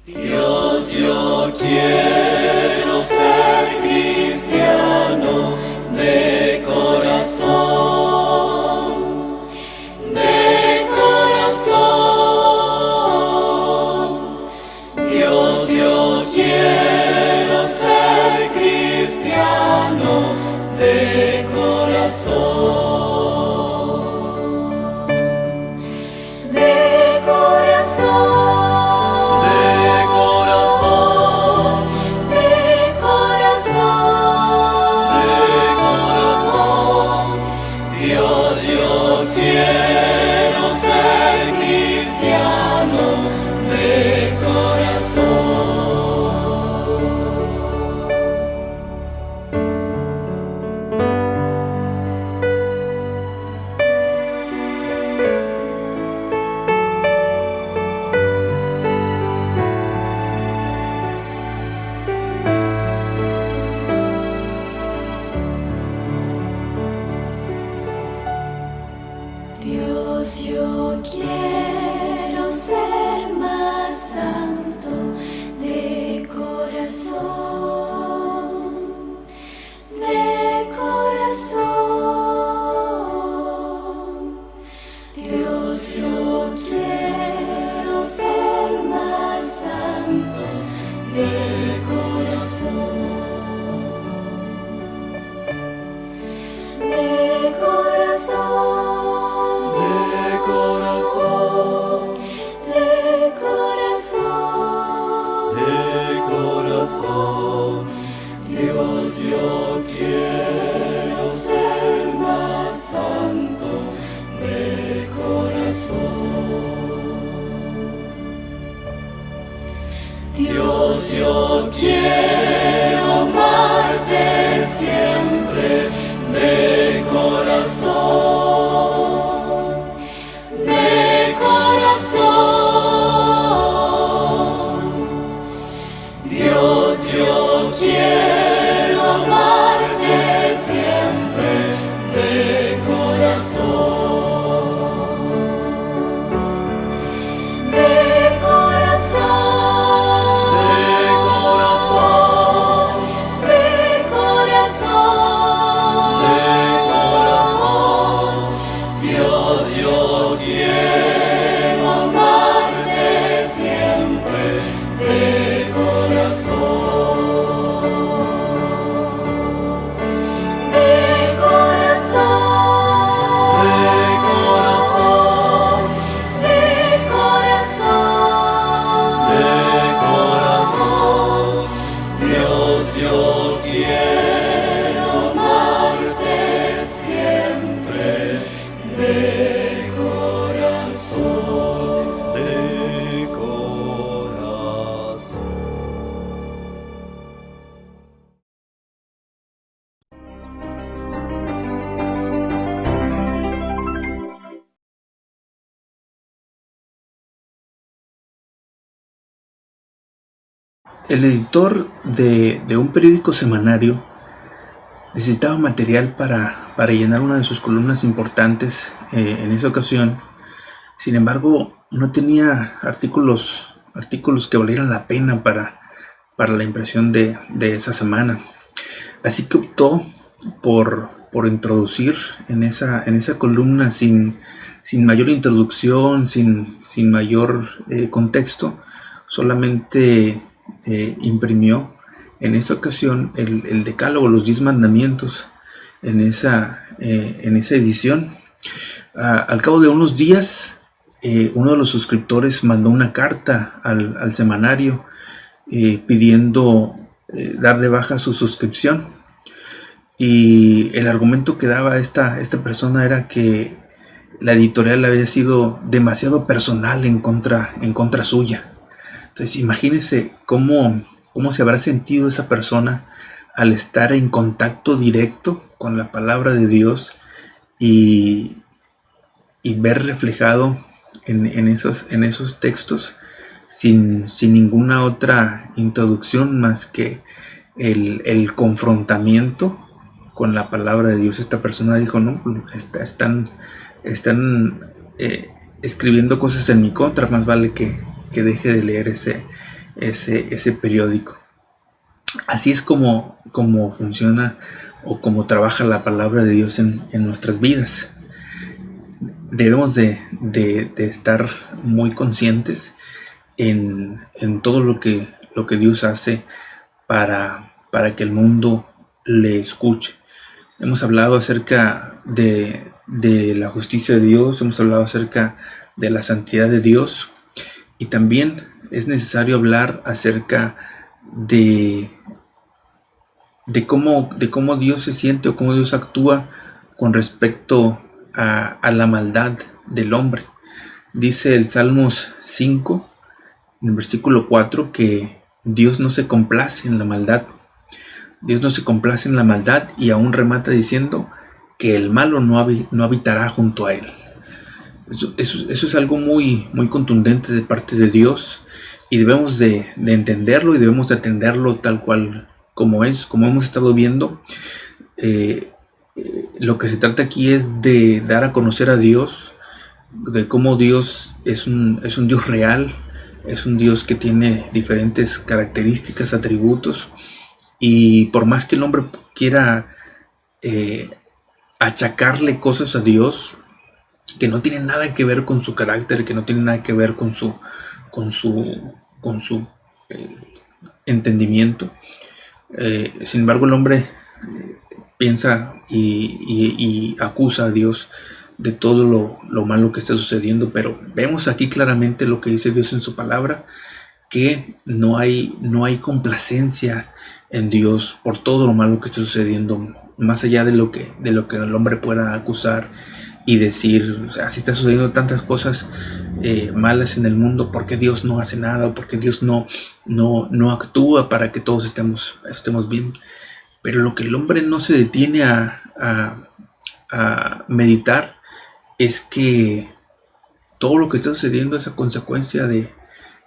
Dios, yo quiero ser cristiano de corazón, de corazón. Dios, yo quiero ser cristiano de corazón. De corazón, De corazón, de corazón, de corazón. Dios, yo quiero ser cristiano de corazón. Dios, yo quiero ser más santo de corazón, de corazón. Dios, yo quiero ser más santo de corazón, de corazón. De corazón, De corazón, de corazón. Dios, yo quiero ser más santo de corazón. Dios, yo quiero amarte siempre de corazón, de corazón. Dios, yo quiero amarte siempre de corazón, de corazón, de corazón, de corazón, de corazón. Dios, yo quiero amarte siempre de corazón, de corazón, de corazón, de corazón, de corazón. Dios, yo quiero amarte siempre de corazón, de corazón. El editor de un periódico semanario necesitaba material para llenar una de sus columnas importantes en esa ocasión. Sin embargo, no tenía artículos que valieran la pena para la impresión de esa semana. Así que optó por introducir en esa columna sin mayor introducción, sin mayor contexto, solamente imprimió en esa ocasión el decálogo, los 10 mandamientos en esa edición. Al cabo de unos días, uno de los suscriptores mandó una carta al semanario pidiendo dar de baja su suscripción, y el argumento que daba esta persona era que la editorial había sido demasiado personal en contra suya. Entonces imagínense cómo se habrá sentido esa persona al estar en contacto directo con la palabra de Dios y ver reflejado en esos textos sin ninguna otra introducción más que el confrontamiento con la palabra de Dios. Esta persona dijo, no, están escribiendo cosas en mi contra, más vale que deje de leer ese periódico. Así es como funciona o como trabaja la palabra de Dios en nuestras vidas. Debemos de estar muy conscientes en todo lo que Dios hace para que el mundo le escuche. Hemos hablado acerca de la justicia de Dios, hemos hablado acerca de la santidad de Dios, y también es necesario hablar acerca de cómo Dios se siente o cómo Dios actúa con respecto a la maldad del hombre. Dice el Salmos 5, en el versículo 4, que Dios no se complace en la maldad. Dios no se complace en la maldad, y aún remata diciendo que el malo no habitará junto a él. Eso es algo muy, muy contundente de parte de Dios, y debemos de entenderlo y debemos de atenderlo tal cual como es. Como hemos estado viendo, lo que se trata aquí es de dar a conocer a Dios, de cómo Dios es un Dios real, es un Dios que tiene diferentes características, atributos, y por más que el hombre quiera achacarle cosas a Dios que no tienen nada que ver con su carácter, que no tienen nada que ver con su entendimiento, sin embargo el hombre piensa y acusa a Dios de todo lo malo que está sucediendo. Pero vemos aquí claramente lo que dice Dios en su palabra, que no hay complacencia en Dios por todo lo malo que está sucediendo, más allá de lo que el hombre pueda acusar y decir. O sea, si está sucediendo tantas cosas malas en el mundo, ¿por qué Dios no hace nada? ¿Por qué Dios no actúa para que todos estemos bien? Pero lo que el hombre no se detiene a meditar es que todo lo que está sucediendo es a consecuencia de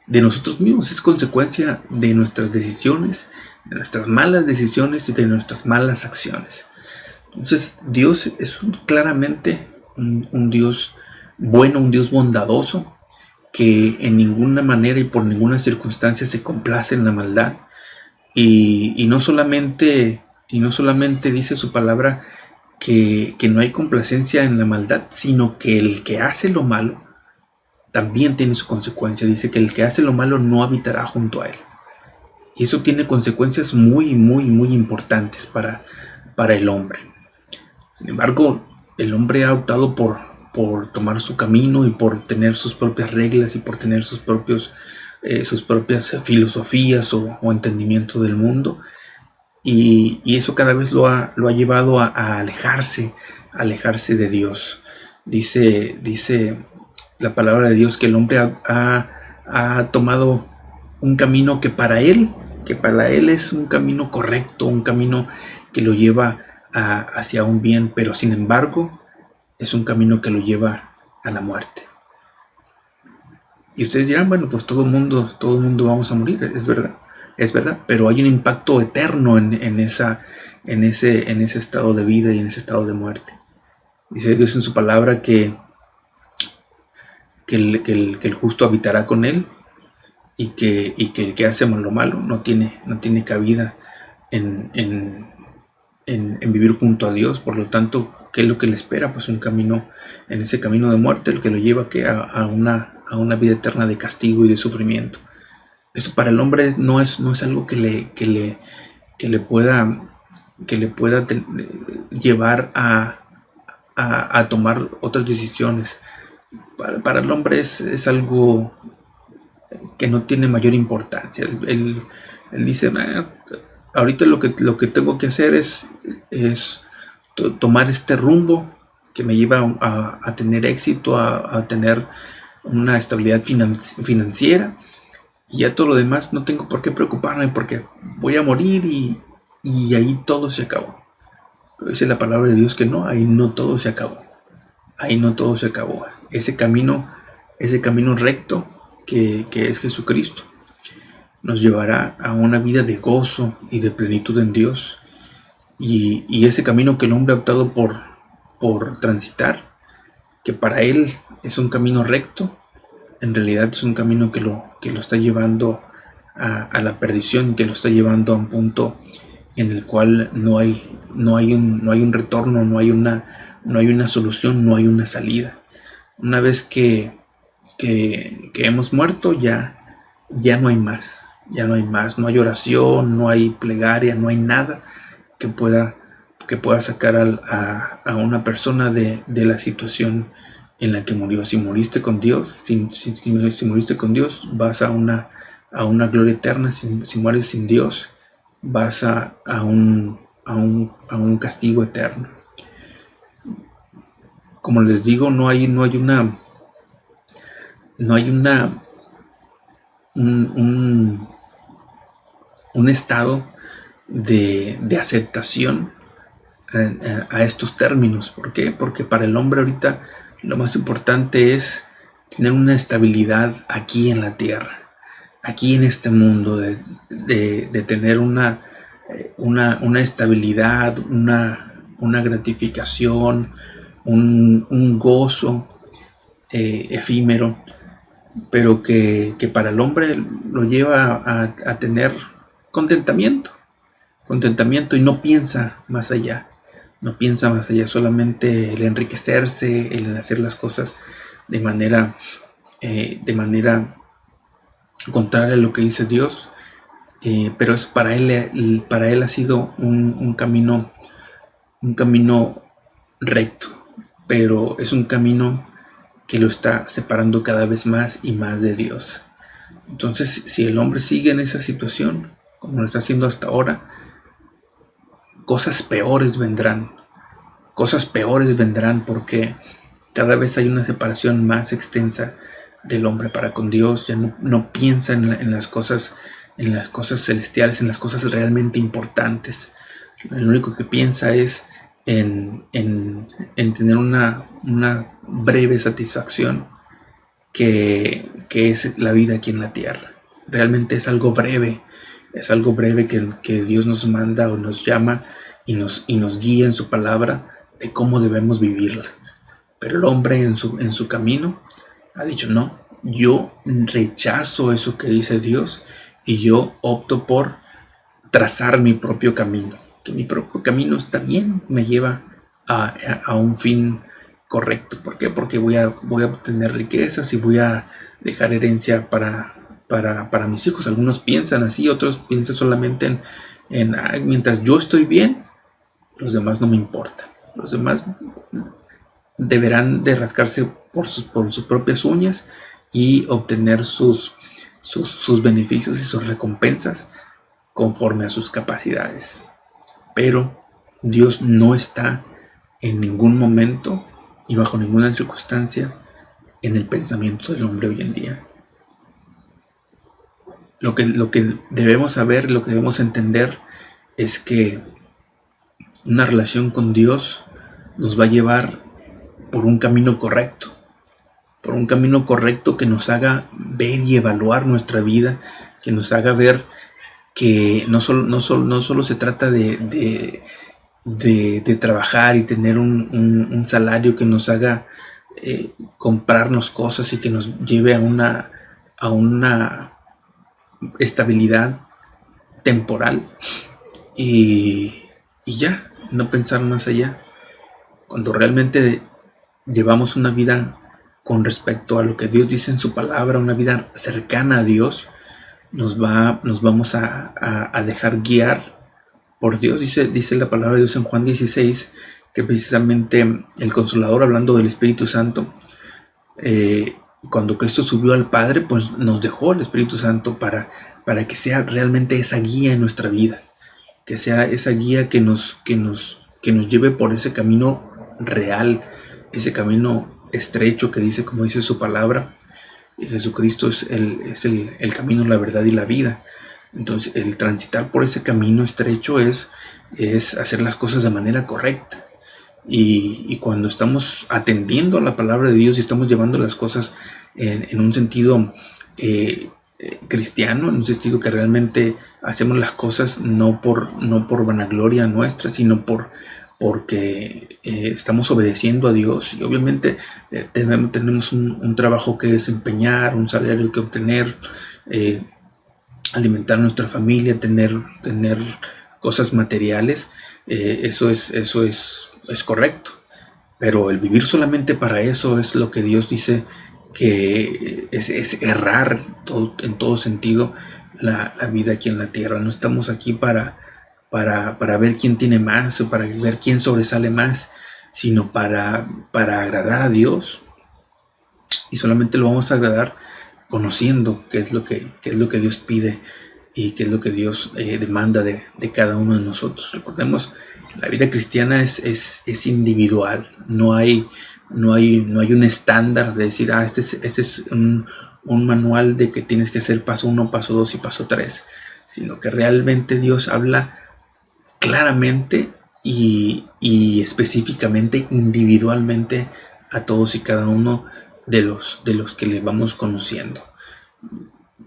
nosotros mismos, es consecuencia de nuestras decisiones, de nuestras malas decisiones y de nuestras malas acciones. Entonces Dios es claramente un Dios bueno, un Dios bondadoso, que en ninguna manera y por ninguna circunstancia se complace en la maldad, y no solamente dice su palabra que no hay complacencia en la maldad, sino que el que hace lo malo también tiene su consecuencia. Dice que el que hace lo malo no habitará junto a él. Y eso tiene consecuencias muy, muy, muy importantes para el hombre. Sin embargo, el hombre ha optado por tomar su camino y por tener sus propias reglas y por tener sus propias filosofías o entendimiento del mundo. Y eso cada vez lo ha llevado a alejarse de Dios. Dice la palabra de Dios que el hombre ha tomado un camino que para él es un camino correcto, un camino que lo lleva hacia un bien, pero sin embargo es un camino que lo lleva a la muerte. Y ustedes dirán, bueno, pues todo el mundo vamos a morir. Es verdad, pero hay un impacto eterno en ese estado de vida y en ese estado de muerte. Dice Dios en su palabra que el justo habitará con él, y que el que hace lo malo no tiene cabida en vivir junto a Dios. Por lo tanto, ¿qué es lo que le espera? Pues un camino, en ese camino de muerte, el que lo lleva a una vida eterna de castigo y de sufrimiento. Eso para el hombre no es algo que le pueda llevar a tomar otras decisiones. Para el hombre es algo que no tiene mayor importancia. Él dice, ahorita lo que tengo que hacer es tomar este rumbo que me lleva a tener éxito, a tener una estabilidad financiera, y ya todo lo demás no tengo por qué preocuparme, porque voy a morir y ahí todo se acabó. Pero dice la palabra de Dios que no, ahí no todo se acabó. Ese camino recto que es Jesucristo. Nos llevará a una vida de gozo y de plenitud en Dios. Y ese camino que el hombre ha optado por transitar, que para él es un camino recto, en realidad es un camino que lo está llevando a la perdición, que lo está llevando a un punto en el cual no hay un retorno, no hay una solución, no hay una salida. Una vez que hemos muerto, ya no hay más, no hay oración, no hay plegaria, no hay nada que pueda sacar a una persona de la situación en la que murió. Si moriste con Dios, si moriste con Dios, vas a una gloria eterna. Si mueres sin Dios, vas a un castigo eterno. Como les digo, no hay un estado de aceptación a estos términos. ¿Por qué? Porque para el hombre ahorita lo más importante es tener una estabilidad aquí en la tierra, aquí en este mundo, de tener una estabilidad, una gratificación, un gozo efímero, pero que para el hombre lo lleva a tener contentamiento y no piensa más allá. Solamente el enriquecerse, el hacer las cosas de manera contraria a lo que dice Dios, pero es para él ha sido un camino recto, pero es un camino que lo está separando cada vez más y más de Dios. Entonces, si el hombre sigue en esa situación, como lo está haciendo hasta ahora, cosas peores vendrán, porque cada vez hay una separación más extensa del hombre para con Dios. Ya no piensa en las cosas celestiales, en las cosas realmente importantes. Lo único que piensa es en tener una breve satisfacción que es la vida aquí en la tierra. Realmente es algo breve que Dios nos manda o nos llama y nos guía en su palabra de cómo debemos vivirla. Pero el hombre en su camino ha dicho: no, yo rechazo eso que dice Dios y yo opto por trazar mi propio camino. Que mi propio camino está bien, me lleva a un fin correcto. ¿Por qué? Porque voy a obtener riquezas y voy a dejar herencia para mis hijos. Algunos piensan así, otros piensan solamente en mientras yo estoy bien, los demás no me importan. Los demás deberán de rascarse por sus propias uñas y obtener sus beneficios y sus recompensas conforme a sus capacidades. Pero Dios no está en ningún momento y bajo ninguna circunstancia en el pensamiento del hombre hoy en día. Lo que debemos saber, lo que debemos entender es que una relación con Dios nos va a llevar por un camino correcto, que nos haga ver y evaluar nuestra vida, que nos haga ver que no solo se trata de trabajar y tener un salario que nos haga comprarnos cosas y que nos lleve a una estabilidad temporal y ya, no pensar más allá. Cuando realmente llevamos una vida con respecto a lo que Dios dice en su palabra, una vida cercana a Dios, nos vamos a dejar guiar por Dios. Dice la palabra de Dios en Juan 16, que precisamente el Consolador, hablando del Espíritu Santo, cuando Cristo subió al Padre, pues nos dejó el Espíritu Santo para que sea realmente esa guía en nuestra vida, que sea esa guía que nos lleve por ese camino real, ese camino estrecho que dice, como dice su palabra, Jesucristo es el camino, la verdad y la vida. Entonces, el transitar por ese camino estrecho es hacer las cosas de manera correcta. Y cuando estamos atendiendo a la palabra de Dios y estamos llevando las cosas en un sentido cristiano, en un sentido que realmente hacemos las cosas no por vanagloria nuestra, sino porque estamos obedeciendo a Dios. Y obviamente tenemos un trabajo que desempeñar, un salario que obtener, alimentar a nuestra familia, tener cosas materiales. Eso es correcto, pero el vivir solamente para eso es lo que Dios dice que es errar en todo sentido la vida aquí en la tierra. No estamos aquí para ver quién tiene más o para ver quién sobresale más, sino para agradar a Dios. Y solamente lo vamos a agradar conociendo qué es lo que Dios pide y qué es lo que Dios demanda de cada uno de nosotros. Recordemos, la vida cristiana es individual. No hay un estándar de decir, este es un manual de que tienes que hacer paso 1, paso 2 y paso 3, sino que realmente Dios habla claramente y específicamente, individualmente, a todos y cada uno de los que le vamos conociendo.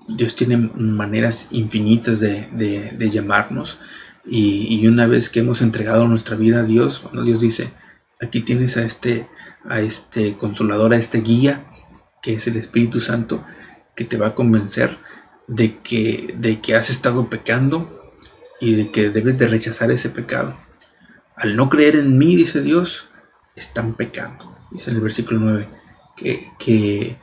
Dios tiene maneras infinitas de llamarnos, y una vez que hemos entregado nuestra vida a Dios, bueno, Dios dice, aquí tienes a este consolador, a este guía, que es el Espíritu Santo, que te va a convencer de que has estado pecando y de que debes de rechazar ese pecado. Al no creer en mí, dice Dios, están pecando. Dice en el versículo 9 que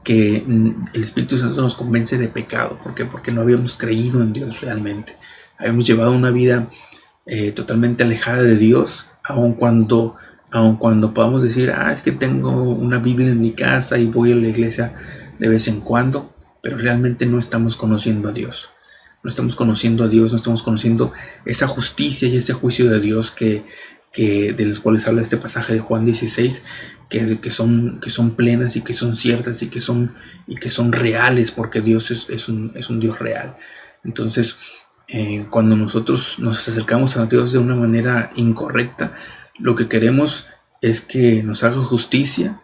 el Espíritu Santo nos convence de pecado. ¿Por qué? Porque no habíamos creído en Dios realmente. Habíamos llevado una vida totalmente alejada de Dios, aun cuando podamos decir, es que tengo una Biblia en mi casa y voy a la iglesia de vez en cuando, pero realmente no estamos conociendo a Dios. No estamos conociendo a Dios, no estamos conociendo esa justicia y ese juicio de Dios de los cuales habla este pasaje de Juan 16, que son plenas y que son ciertas y que son reales, porque Dios es un Dios real. Entonces, cuando nosotros nos acercamos a Dios de una manera incorrecta, lo que queremos es que nos haga justicia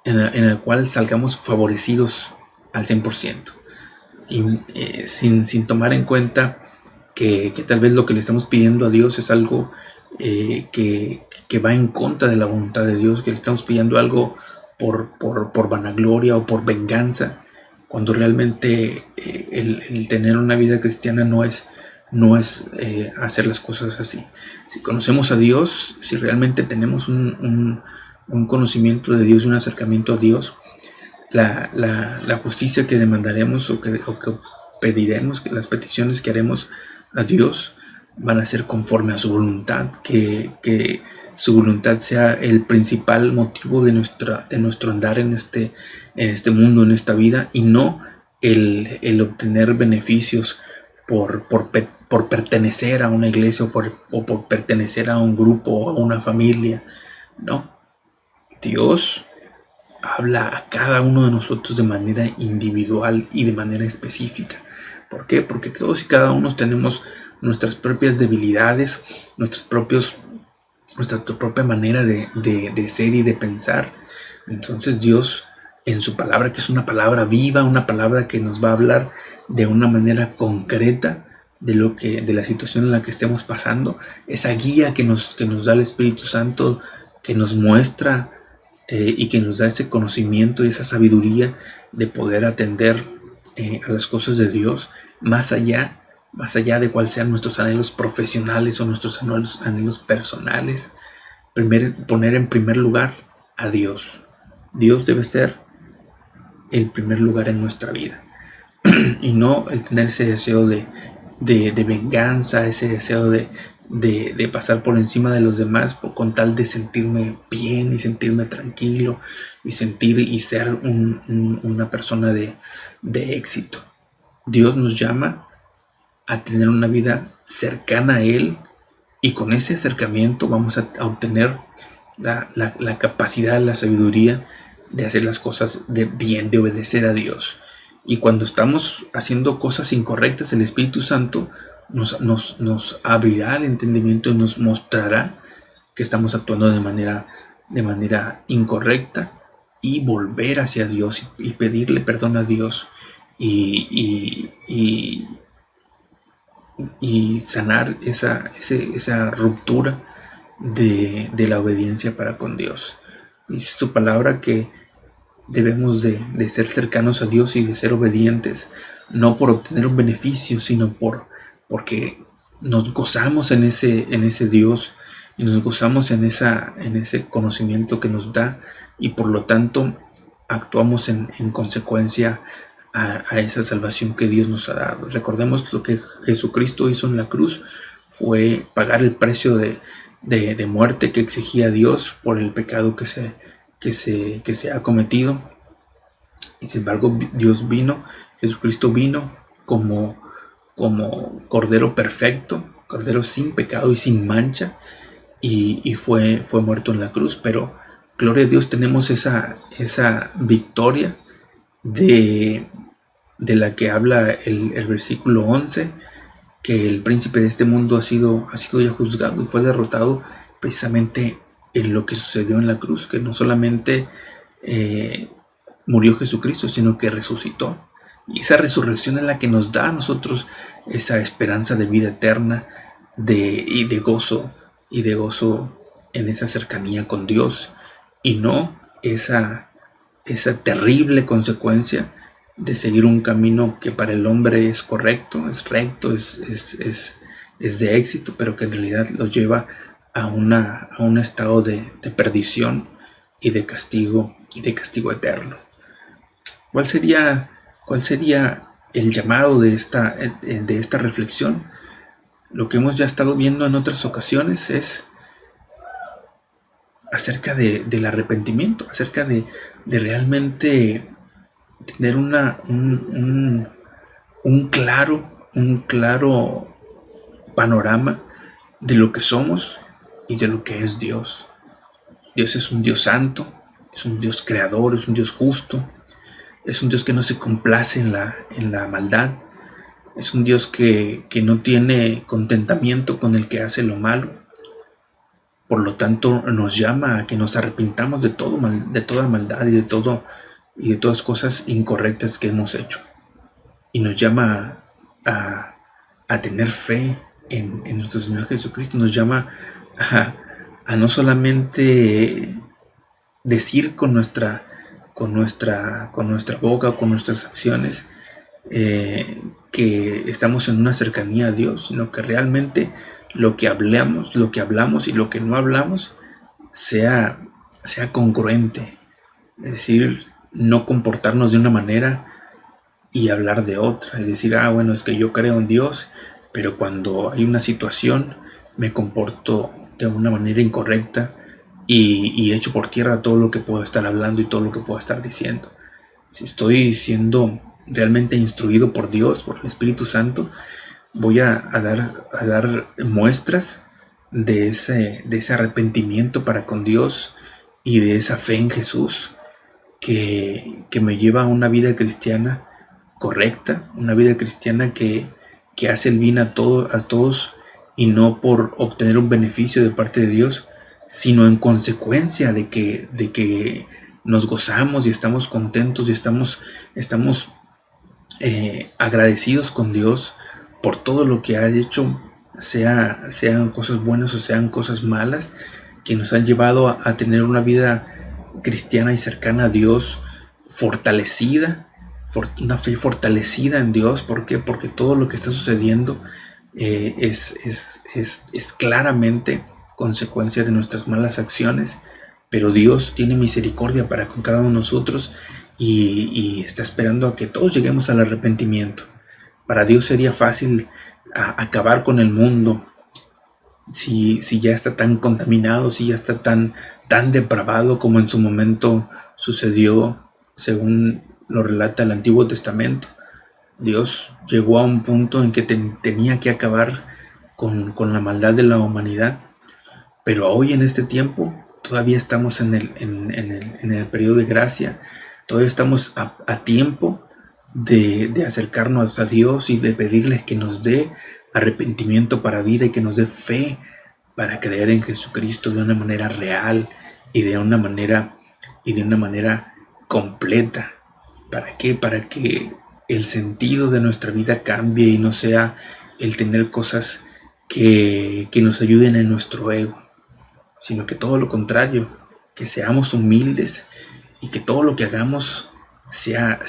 en la cual salgamos favorecidos al 100%. Y, sin tomar en cuenta que tal vez lo que le estamos pidiendo a Dios es algo que va en contra de la voluntad de Dios, que le estamos pidiendo algo por vanagloria o por venganza, cuando realmente el tener una vida cristiana no es hacer las cosas así. Si conocemos a Dios, si realmente tenemos un conocimiento de Dios, un acercamiento a Dios, la justicia que demandaremos o que pediremos, que las peticiones que haremos a Dios van a ser conforme a su voluntad, que su voluntad sea el principal motivo de nuestro andar en este mundo, en esta vida, y no el obtener beneficios por pertenecer a una iglesia o por pertenecer a un grupo o a una familia. No, Dios habla a cada uno de nosotros de manera individual y de manera específica. ¿Por qué? Porque todos y cada uno tenemos nuestras propias debilidades, nuestra propia manera de ser y de pensar. Entonces Dios, en su palabra, que es una palabra viva, una palabra que nos va a hablar de una manera concreta de la situación en la que estemos pasando, esa guía que nos da el Espíritu Santo, que nos muestra y que nos da ese conocimiento y esa sabiduría de poder atender a las cosas de Dios, más allá de cuáles sean nuestros anhelos profesionales o nuestros anhelos personales. Poner en primer lugar a Dios. Dios debe ser el primer lugar en nuestra vida, y no el tener ese deseo de venganza, ese deseo de pasar por encima de los demás con tal de sentirme bien y sentirme tranquilo y ser una persona de éxito. Dios nos llama a tener una vida cercana a Él, y con ese acercamiento vamos a obtener la capacidad, la sabiduría de hacer las cosas de bien, de obedecer a Dios. Y cuando estamos haciendo cosas incorrectas, el Espíritu Santo nos abrirá el entendimiento y nos mostrará que estamos actuando de manera incorrecta, y volver hacia Dios y pedirle perdón a Dios y, y, y sanar esa ruptura de la obediencia para con Dios. Dice su palabra que debemos de ser cercanos a Dios y de ser obedientes, no por obtener un beneficio, sino porque nos gozamos en ese Dios y nos gozamos en ese conocimiento que nos da, y por lo tanto actuamos en consecuencia a esa salvación que Dios nos ha dado. Recordemos lo que Jesucristo hizo en la cruz, fue pagar el precio de muerte que exigía Dios por el pecado que se ha cometido. Y sin embargo Jesucristo vino como Cordero perfecto, Cordero sin pecado y sin mancha, y fue muerto en la cruz. Pero gloria a Dios, tenemos esa victoria de la que habla el versículo 11, que el príncipe de este mundo ha sido ya juzgado y fue derrotado precisamente en lo que sucedió en la cruz, que no solamente murió Jesucristo, sino que resucitó. Y esa resurrección es la que nos da a nosotros esa esperanza de vida eterna y de gozo en esa cercanía con Dios, y no esa terrible consecuencia de seguir un camino que para el hombre es correcto, es recto, es de éxito, pero que en realidad lo lleva a un estado de perdición y de castigo eterno. ¿Cuál sería el llamado de esta reflexión? Lo que hemos ya estado viendo en otras ocasiones es acerca del arrepentimiento, acerca de realmente tener un claro panorama de lo que somos y de lo que es Dios. Dios es un Dios santo, es un Dios creador, es un Dios justo, es un Dios que no se complace en la maldad, es un Dios que no tiene contentamiento con el que hace lo malo. Por lo tanto, nos llama a que nos arrepintamos de toda maldad y de todas cosas incorrectas que hemos hecho. Y nos llama a tener fe en nuestro Señor Jesucristo. Nos llama a no solamente decir con nuestra boca o con nuestras acciones que estamos en una cercanía a Dios, sino que realmente lo que hablamos y lo que no hablamos sea congruente. Es decir, no comportarnos de una manera y hablar de otra. Es decir, bueno, es que yo creo en Dios, pero cuando hay una situación me comporto de una manera incorrecta y echo por tierra todo lo que puedo estar hablando y todo lo que puedo estar diciendo. Si estoy siendo realmente instruido por Dios, por el Espíritu Santo, voy a dar muestras de ese arrepentimiento para con Dios y de esa fe en Jesús que me lleva a una vida cristiana correcta, una vida cristiana que hace el bien a todos, y no por obtener un beneficio de parte de Dios, sino en consecuencia de que nos gozamos y estamos contentos y estamos agradecidos con Dios por todo lo que ha hecho, sean cosas buenas o sean cosas malas, que nos han llevado a tener una vida cristiana y cercana a Dios, fortalecida, una fe fortalecida en Dios. ¿Por qué? Porque todo lo que está sucediendo es claramente consecuencia de nuestras malas acciones, pero Dios tiene misericordia para con cada uno de nosotros y está esperando a que todos lleguemos al arrepentimiento. Para Dios sería fácil acabar con el mundo si ya está tan contaminado, si ya está tan depravado como en su momento sucedió, según lo relata el Antiguo Testamento. Dios llegó a un punto en que tenía que acabar con la maldad de la humanidad, pero hoy en este tiempo todavía estamos en el periodo de gracia, todavía estamos a tiempo de acercarnos a Dios y de pedirle que nos dé arrepentimiento para vida y que nos dé fe para creer en Jesucristo de una manera real y de una manera y de una manera completa. ¿Para qué? Para que el sentido de nuestra vida cambie y no sea el tener cosas que nos ayuden en nuestro ego, sino que todo lo contrario, que seamos humildes y que todo lo que hagamos sea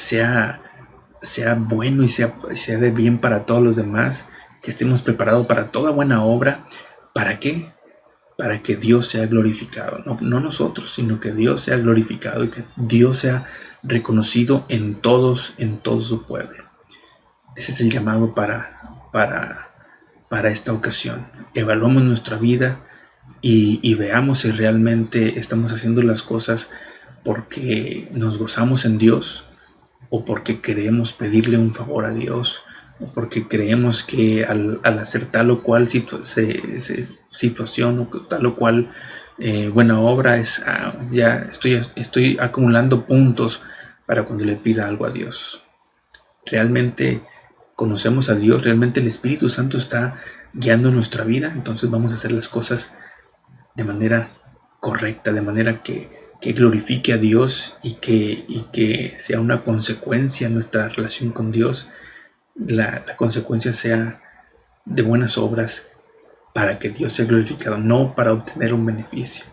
bueno y sea de bien para todos los demás, que estemos preparados para toda buena obra. ¿Para qué? Para que Dios sea glorificado, no nosotros, sino que Dios sea glorificado y que Dios sea reconocido en todo su pueblo. Ese es el llamado para esta ocasión. Evaluamos nuestra vida y veamos si realmente estamos haciendo las cosas porque nos gozamos en Dios, o porque queremos pedirle un favor a Dios, o porque creemos que al hacer tal o cual situación o tal o cual buena obra ya estoy acumulando puntos para cuando le pida algo a Dios. Realmente conocemos a Dios, realmente el Espíritu Santo está guiando nuestra vida, entonces vamos a hacer las cosas de manera correcta, de manera que glorifique a Dios y que sea una consecuencia nuestra relación con Dios. La consecuencia sea de buenas obras para que Dios sea glorificado, no para obtener un beneficio.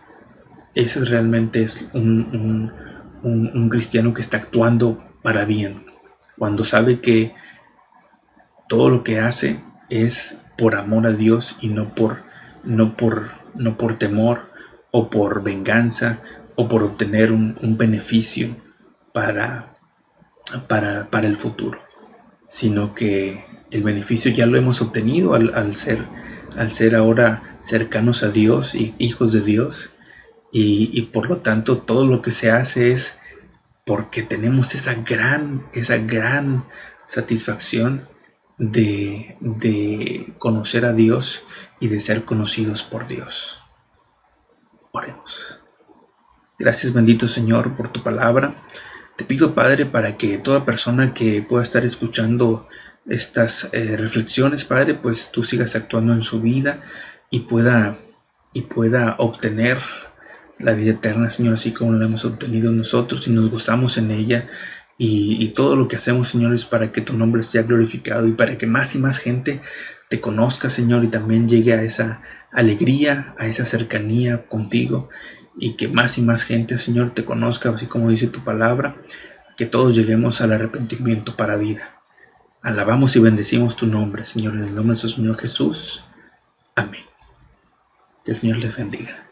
Eso realmente es un cristiano que está actuando para bien, cuando sabe que todo lo que hace es por amor a Dios y no por temor o por venganza o por obtener un beneficio para el futuro, sino que el beneficio ya lo hemos obtenido al ser ahora cercanos a Dios y hijos de Dios, y por lo tanto todo lo que se hace es porque tenemos esa gran satisfacción de conocer a Dios y de ser conocidos por Dios. Oremos. Gracias, bendito Señor, por tu palabra. Te pido, Padre, para que toda persona que pueda estar escuchando estas reflexiones, Padre, pues tú sigas actuando en su vida y pueda obtener la vida eterna, Señor, así como la hemos obtenido nosotros y nos gozamos en ella. Y todo lo que hacemos, Señor, es para que tu nombre sea glorificado y para que más y más gente te conozca, Señor, y también llegue a esa alegría, a esa cercanía contigo, y que más y más gente, Señor, te conozca, así como dice tu palabra, que todos lleguemos al arrepentimiento para vida. Alabamos y bendecimos tu nombre, Señor, en el nombre de nuestro Señor Jesús. Amén. Que el Señor les bendiga.